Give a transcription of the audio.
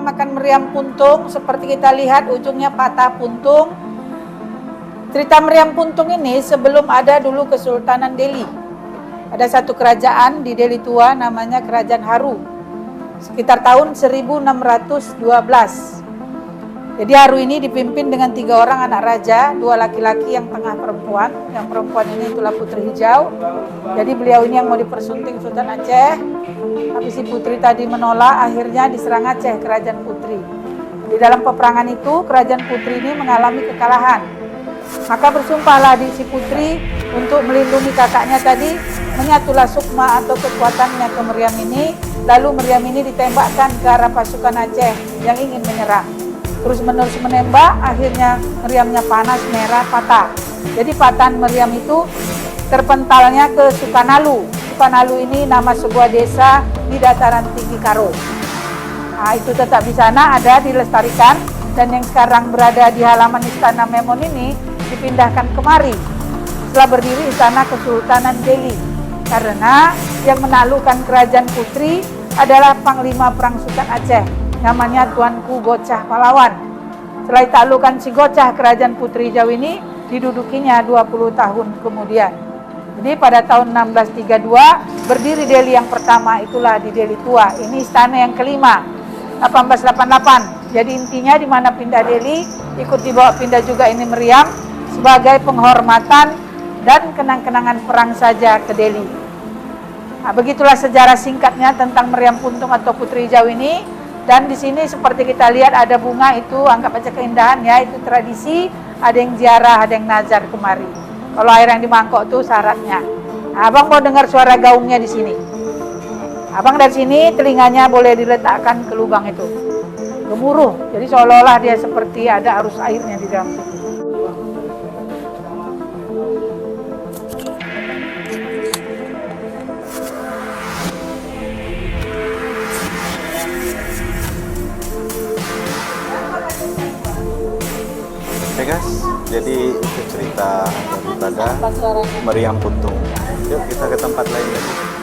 dinamakan meriam puntung. Seperti kita lihat ujungnya patah puntung. Cerita meriam puntung ini sebelum ada dulu Kesultanan Delhi. Ada satu kerajaan di Delhi tua namanya Kerajaan Haru. Sekitar tahun 1612. Jadi Haru ini dipimpin dengan 3 orang anak raja, 2 laki-laki yang tengah perempuan. Yang perempuan ini itulah Putri Hijau. Jadi beliau ini yang mau dipersunting Sultan Aceh. Tapi si putri tadi menolak, akhirnya diserang Aceh, Kerajaan Putri. Di dalam peperangan itu, Kerajaan Putri ini mengalami kekalahan. Maka bersumpahlah di si putri untuk melindungi kakaknya tadi, menyatulah sukma atau kekuatannya ke meriam ini. Lalu meriam ini ditembakkan ke arah pasukan Aceh yang ingin menyerang. Terus menerus menembak, akhirnya meriamnya panas, merah, patah. Jadi patahan meriam itu terpentalnya ke Sukanalu. Sukanalu ini nama sebuah desa di dataran tinggi Karo. Nah, itu tetap di sana, ada dilestarikan. Dan yang sekarang berada di halaman Istana Memon ini dipindahkan kemari. Setelah berdiri Istana Kesultanan Delhi. Karena yang menaklukkan Kerajaan Putri adalah Panglima Perang Sultan Aceh. Namanya Tuanku Gocah Pahlawan. Setelah ditaklukan si Gocah, Kerajaan Putri Hijau ini didudukinya 20 tahun kemudian. Jadi pada tahun 1632 berdiri Delhi yang pertama, itulah di Delhi tua. Ini istana yang kelima, 1888. Jadi intinya di mana pindah Delhi, ikut dibawa pindah juga ini meriam sebagai penghormatan dan kenang-kenangan perang saja ke Delhi. Nah, begitulah sejarah singkatnya tentang meriam puntung atau Putri Hijau ini. Dan di sini seperti kita lihat ada bunga, itu anggap aja keindahan ya, itu tradisi, ada yang ziarah, ada yang nazar kemari. Kalau air yang di mangkok itu syaratnya. Nah, abang mau dengar suara gaungnya di sini. Abang dari sini telinganya boleh diletakkan ke lubang itu. Gemuruh, jadi seolah-olah dia seperti ada arus airnya di dalam situ. Oke guys, jadi itu cerita daripada meriam puntung. Yuk kita ke tempat lain lagi.